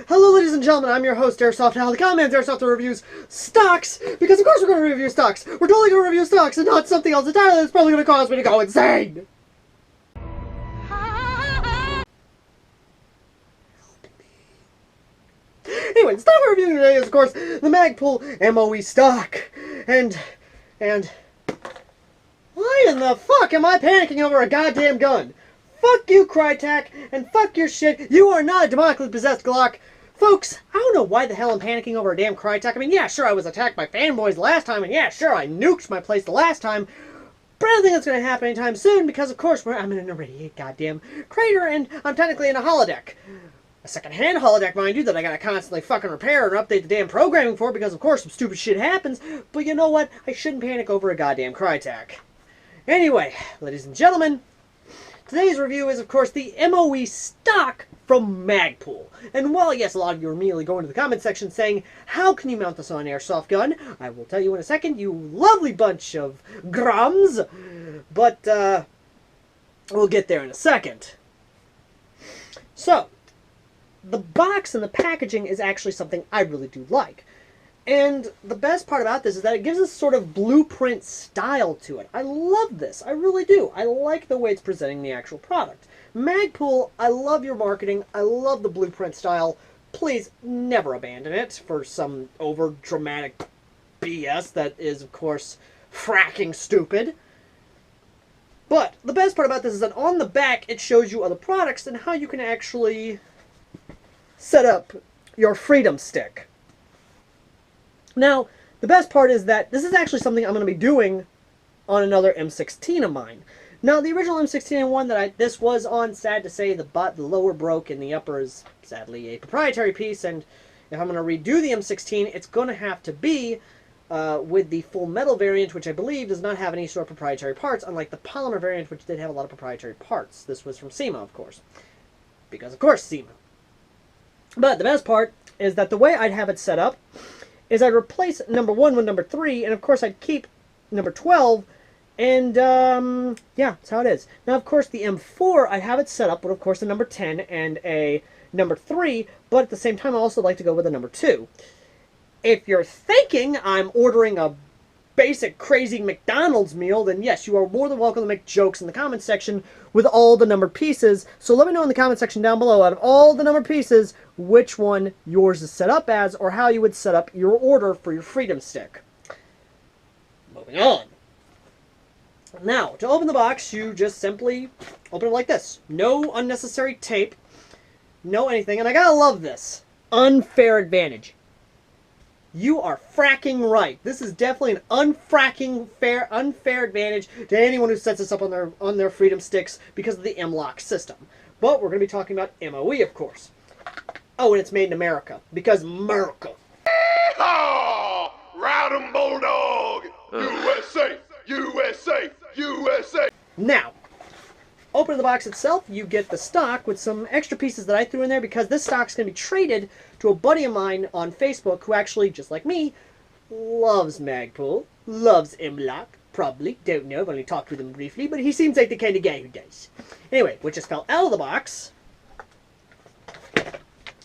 Hello, ladies and gentlemen, I'm your host, AirsoftAL. The comments AirsoftAL reviews stocks, because of course we're going to review stocks. We're totally going to review stocks and not something else entirely that's probably going to cause me to go insane. Anyway, the stock we're reviewing today is, of course, the Magpul MOE stock. And, why in the fuck am I panicking over a goddamn gun? Fuck you, Crytek, and fuck your shit. You are not a demonically possessed Glock. Folks, I don't know why the hell I'm panicking over a damn Crytek. I mean, yeah, sure, I was attacked by fanboys last time, and yeah, sure, I nuked my place the last time, but I don't think that's going to happen anytime soon, because, of course, I'm in an irradiated goddamn crater, and I'm technically in a holodeck. A second-hand holodeck, mind you, that I gotta constantly fucking repair and update the damn programming for, because, of course, some stupid shit happens, but you know what? I shouldn't panic over a goddamn Crytek. Anyway, ladies and gentlemen, today's review is, of course, the MOE stock from Magpul. And while, yes, a lot of you are immediately going to the comment section saying, how can you mount this on an airsoft gun? I will tell you in a second, you lovely bunch of grums. But, we'll get there in a second. So, the box and the packaging is actually something I really do like. And the best part about this is that it gives us sort of blueprint style to it. I love this. I really do. I like the way it's presenting the actual product. Magpul, I love your marketing. I love the blueprint style. Please never abandon it for some over-dramatic BS that is, of course, fracking stupid. But the best part about this is that on the back it shows you other products and how you can actually set up your Freedom Stick. Now, the best part is that this is actually something I'm going to be doing on another M16 of mine. Now, the original M16 one that this was on, sad to say, the lower broke and the upper is sadly a proprietary piece, and if I'm going to redo the M16, it's going to have to be with the full metal variant, which I believe does not have any sort of proprietary parts, unlike the polymer variant, which did have a lot of proprietary parts. This was from SEMA, of course. Because, of course, SEMA. But the best part is that the way I'd have it set up is I'd replace number 1 with number 3, and of course I'd keep number 12, and yeah, that's how it is. Now, of course, the M4, I'd have it set up with, of course, a number 10 and a number 3, but at the same time, I also like to go with a number 2. If you're thinking I'm ordering a basic crazy McDonald's meal, then yes, you are more than welcome to make jokes in the comment section with all the numbered pieces. So let me know in the comment section down below, out of all the numbered pieces, which one yours is set up as, or how you would set up your order for your Freedom Stick. Moving on. Now, to open the box, you just simply open it like this. No unnecessary tape, no anything, and I gotta love this. Unfair advantage. You are fracking right. This is definitely an unfair advantage to anyone who sets this up on their Freedom Sticks because of the M-Lock system. But we're going to be talking about MOE, of course. Oh, and it's made in America. Because America. Yeehaw! Ride 'em, Bulldog! USA! USA! USA! Now, open the box itself, you get the stock with some extra pieces that I threw in there because this stock's going to be traded to a buddy of mine on Facebook who actually, just like me, loves Magpul, loves M-Lock, probably, don't know, I've only talked with him briefly, but he seems like the kind of guy who does. Anyway, what just fell out of the box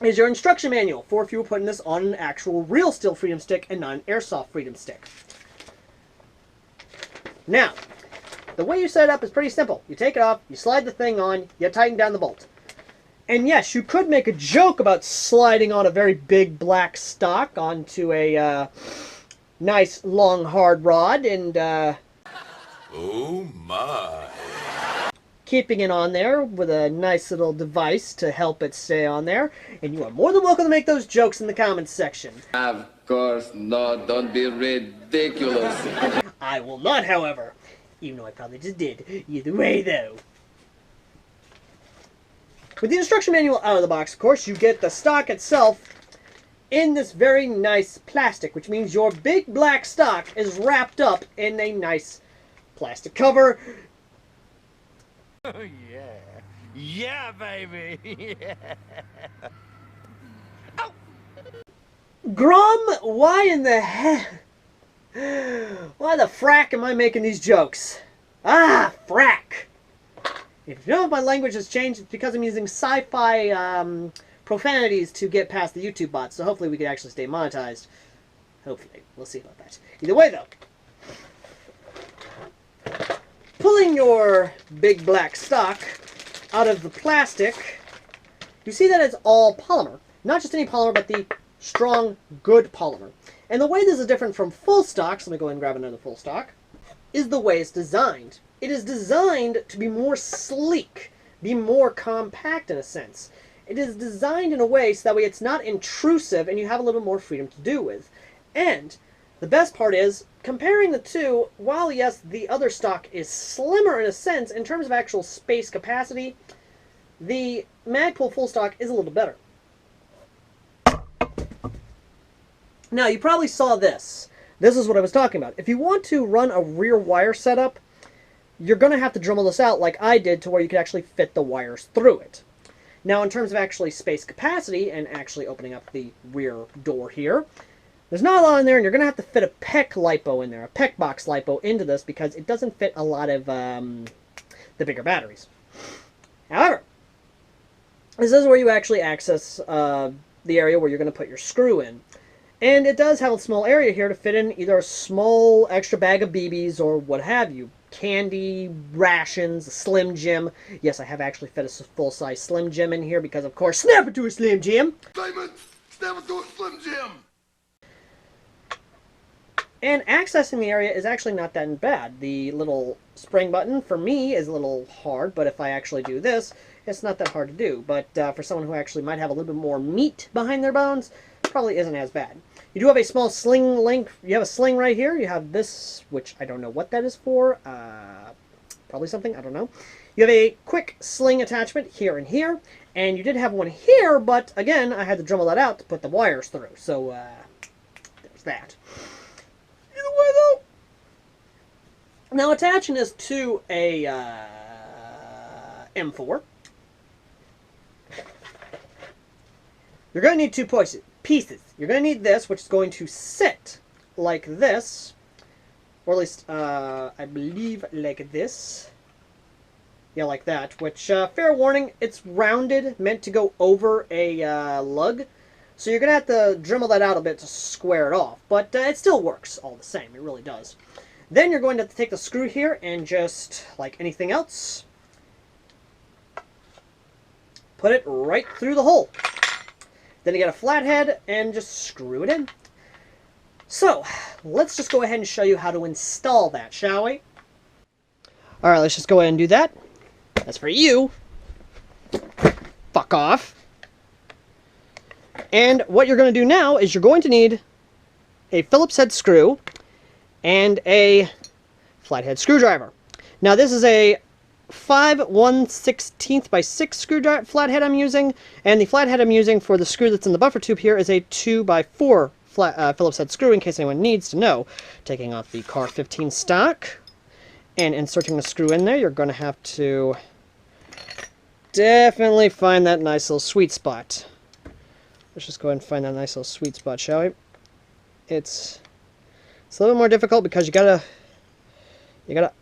is your instruction manual for if you were putting this on an actual real steel Freedom Stick and not an airsoft Freedom Stick. Now, the way you set it up is pretty simple. You take it off, you slide the thing on, you tighten down the bolt. And yes, you could make a joke about sliding on a very big black stock onto a nice long hard rod and Oh my. keeping it on there with a nice little device to help it stay on there. And you are more than welcome to make those jokes in the comments section. Of course not, don't be ridiculous. I will not, however. Even though I probably just did. Either way, though. With the instruction manual out of the box, of course, you get the stock itself in this very nice plastic, which means your big black stock is wrapped up in a nice plastic cover. Oh, yeah. Yeah, baby. Yeah. Ow. Grum, why in the hell? Why the frack am I making these jokes? Ah, frack. If you know if my language has changed, it's because I'm using sci-fi profanities to get past the YouTube bots, so hopefully we can actually stay monetized. Hopefully. We'll see about that. Either way, though, pulling your big black stock out of the plastic, you see that it's all polymer. Not just any polymer, but the strong, good polymer. And the way this is different from full stock, so let me go ahead and grab another full stock, is the way it's designed. It is designed to be more sleek, be more compact in a sense. It is designed in a way so that way it's not intrusive and you have a little bit more freedom to do with. And the best part is, comparing the two, while yes, the other stock is slimmer in a sense, in terms of actual space capacity, the Magpul full stock is a little better. Now, you probably saw this. This is what I was talking about. If you want to run a rear wire setup, you're going to have to Dremel this out like I did to where you could actually fit the wires through it. Now, in terms of actually space capacity and actually opening up the rear door here, there's not a lot in there, and you're going to have to fit a PEC LiPo in there, a PEC box LiPo into this because it doesn't fit a lot of the bigger batteries. However, this is where you actually access the area where you're going to put your screw in. And it does have a small area here to fit in either a small extra bag of BBs or what have you. Candy, rations, a Slim Jim. Yes, I have actually fit a full-size Slim Jim in here because, of course, snap it to a Slim Jim! Damon, snap it to a Slim Jim! And accessing the area is actually not that bad. The little spring button, for me, is a little hard, but if I actually do this, it's not that hard to do. But for someone who actually might have a little bit more meat behind their bones, probably isn't as bad. You do have a small sling link. You have a sling right here. You have this, which I don't know what that is for. Probably something. I don't know. You have a quick sling attachment here and here. And you did have one here, but again, I had to Dremel that out to put the wires through. So, there's that. Either way, though. Now, attaching this to a M4, you're going to need two pieces. You're going to need this, which is going to sit like this, or at least, I believe, like this. Yeah, like that, which, fair warning, it's rounded, meant to go over a lug, so you're going to have to Dremel that out a bit to square it off, but it still works all the same, it really does. Then you're going to have to take the screw here and just, like anything else, put it right through the hole. Then you get a flathead and just screw it in. So, let's just go ahead and show you how to install that, shall we? Alright, let's just go ahead and do that. That's for you. Fuck off. And what you're going to do now is you're going to need a Phillips head screw and a flathead screwdriver. Now, this is a 5/1/16 by 6 screwdriver flathead I'm using, and the flathead I'm using for the screw that's in the buffer tube here is a 2x4 Phillips head screw, in case anyone needs to know. Taking off the Car 15 stock and inserting the screw in there, you're going to have to definitely find that nice little sweet spot. Let's just go ahead and find that nice little sweet spot, shall we? It's a little bit more difficult because you gotta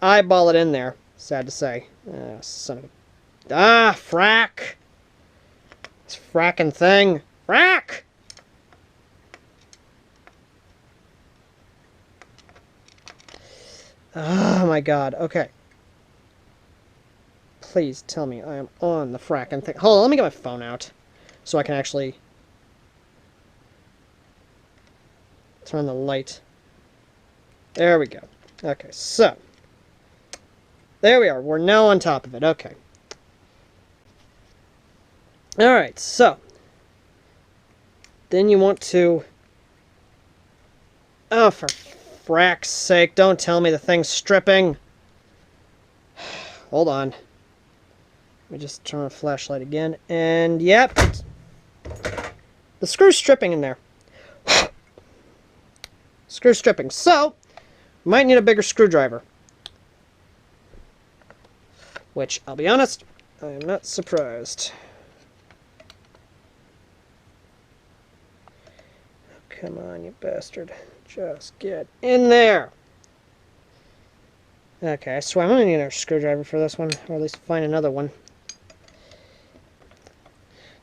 eyeball it in there. Sad to say. Son of a... frack! This fracking thing. Frack! Oh my god. Okay. Please tell me I am on the fracking thing. Hold on, let me get my phone out so I can actually turn the light. There we go. Okay, so there we are. We're now on top of it. Okay. Alright, so then you want to... Oh, for frack's sake, don't tell me the thing's stripping. Hold on. Let me just turn on the flashlight again. And, yep. The screw's stripping in there. Screw's stripping. So, might need a bigger screwdriver. Which, I'll be honest, I am not surprised. Come on, you bastard. Just get in there. Okay, I swear I'm going to need another screwdriver for this one, or at least find another one.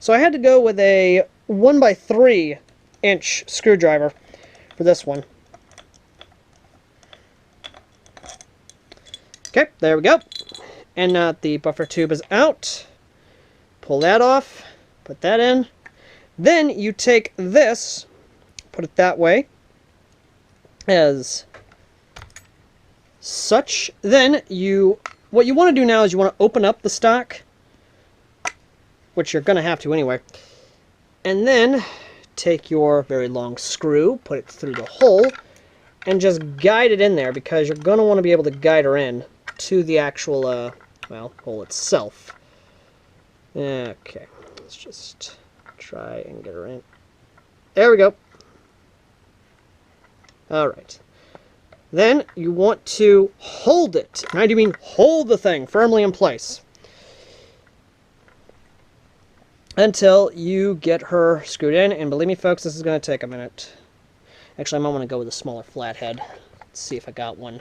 So I had to go with a 1x3" screwdriver for this one. Okay, there we go. And now the buffer tube is out. Pull that off, put that in. Then you take this, put it that way, as such. Then what you want to do now is you want to open up the stock, which you're going to have to anyway. And then take your very long screw, put it through the hole, and just guide it in there, because you're going to want to be able to guide her in to the actual, hole itself. Okay, let's just try and get her in. There we go. Alright. Then you want to hold it. And I do mean hold the thing firmly in place until you get her screwed in. And believe me, folks, this is going to take a minute. Actually, I might want to go with a smaller flathead. Let's see if I got one.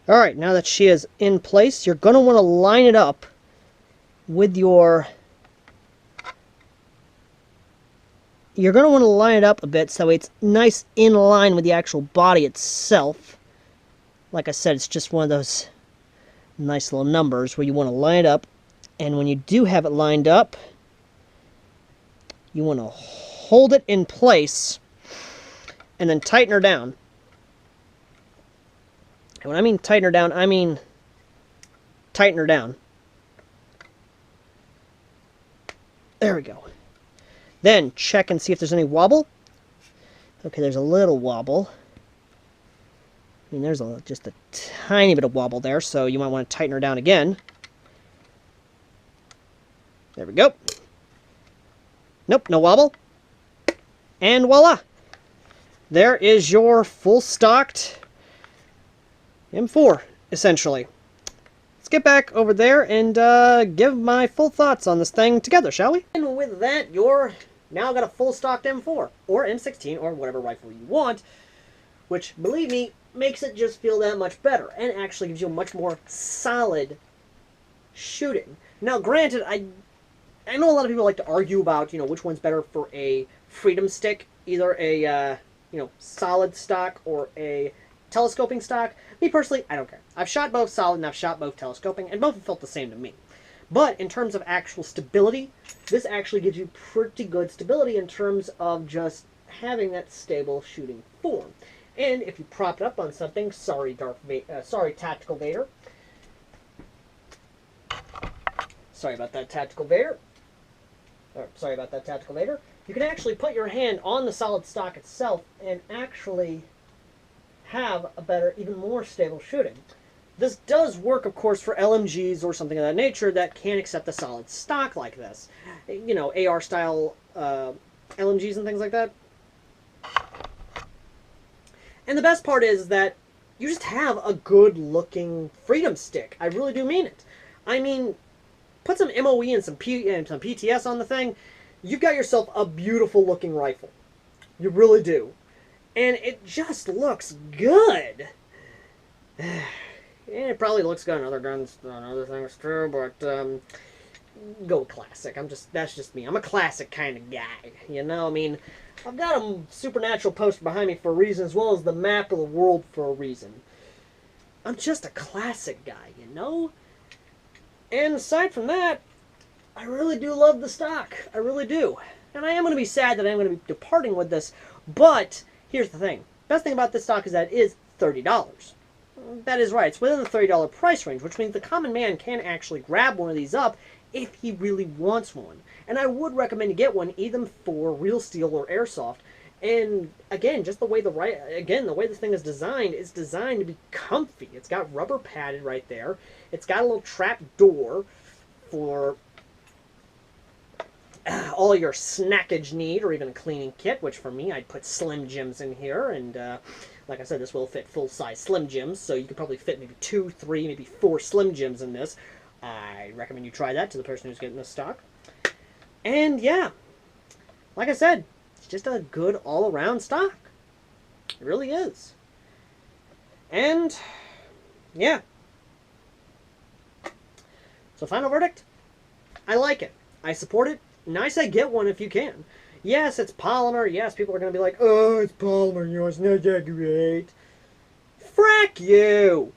Alright, now that she is in place, you're going to want to line it up with your... You're going to want to line it up a bit so it's nice in line with the actual body itself. Like I said, it's just one of those nice little numbers where you want to line it up. And when you do have it lined up, you want to hold it in place and then tighten her down. And when I mean tighten her down, I mean tighten her down. There we go. Then check and see if there's any wobble. Okay, there's a little wobble. I mean, there's just a tiny bit of wobble there, so you might want to tighten her down again. There we go. Nope, no wobble. And voila! There is your full-stocked M4, essentially. Let's get back over there and give my full thoughts on this thing together, shall we? And with that, you're now got a full-stocked M4, or M16, or whatever rifle you want, which, believe me, makes it just feel that much better, and actually gives you a much more solid shooting. Now, granted, I know a lot of people like to argue about, which one's better for a freedom stick, either a, solid stock or a telescoping stock. Me personally, I don't care. I've shot both solid and I've shot both telescoping, and both have felt the same to me. But in terms of actual stability, this actually gives you pretty good stability in terms of just having that stable shooting form. And if you prop it up on something, sorry Tactical Vader. Sorry about that, Tactical Vader. Sorry about that, Tactical Vader. You can actually put your hand on the solid stock itself and actually have a better, even more stable shooting. This does work, of course, for LMGs or something of that nature that can't accept a solid stock like this. AR-style LMGs and things like that. And the best part is that you just have a good-looking freedom stick. I really do mean it. I mean, put some MOE and some PTS on the thing, you've got yourself a beautiful-looking rifle. You really do. And it just looks good. It probably looks good on other guns, on other things too, but go classic. That's just me. I'm a classic kind of guy, I mean, I've got a supernatural poster behind me for a reason, as well as the map of the world for a reason. I'm just a classic guy, And aside from that, I really do love the stock. I really do. And I am going to be sad that I'm going to be departing with this, but here's the thing. Best thing about this stock is that it is $30. That is right. It's within the $30 price range, which means the common man can actually grab one of these up if he really wants one. And I would recommend you get one either for real steel or airsoft. And again, just the way this thing is designed, it's designed to be comfy. It's got rubber padded right there. It's got a little trap door for all your snackage need, or even a cleaning kit, which for me, I'd put Slim Jims in here, and like I said, this will fit full-size Slim Jims, so you could probably fit maybe 2, 3, maybe 4 Slim Jims in this. I recommend you try that to the person who's getting this stock. And yeah, like I said, it's just a good all-around stock. It really is. And yeah. So final verdict, I like it. I support it, and I say get one if you can. Yes, it's polymer. Yes, people are going to be like, oh, it's polymer. You know, it's not that great. Frack you!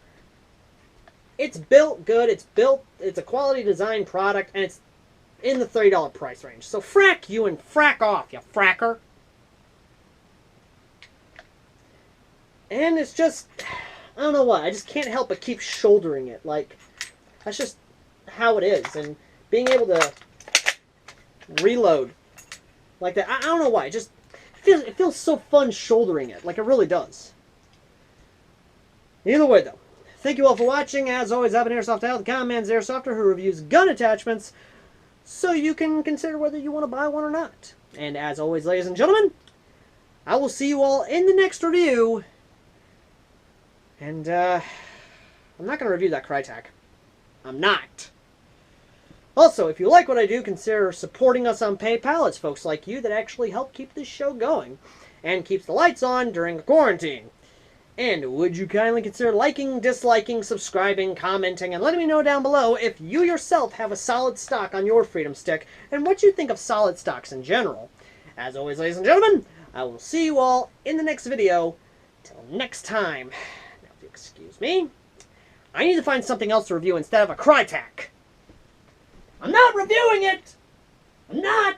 It's built good. It's a quality design product, and it's in the $30 price range. So frack you and frack off, you fracker. And it's just, I don't know why. I just can't help but keep shouldering it. Like, that's just how it is. And being able to reload like that, I don't know why. It feels so fun shouldering it. Like, it really does. Either way, though, thank you all for watching. As always, I've been AirsoftAL, the common man's airsofter who reviews gun attachments, so you can consider whether you want to buy one or not. And as always, ladies and gentlemen, I will see you all in the next review. And, I'm not going to review that Crytek. I'm not. Also, if you like what I do, consider supporting us on PayPal. It's folks like you that actually help keep this show going and keeps the lights on during the quarantine. And would you kindly consider liking, disliking, subscribing, commenting, and letting me know down below if you yourself have a solid stock on your Freedom Stick and what you think of solid stocks in general. As always, ladies and gentlemen, I will see you all in the next video. Till next time. Now, if you excuse me, I need to find something else to review instead of a Crytek. I'm not reviewing it! I'm not!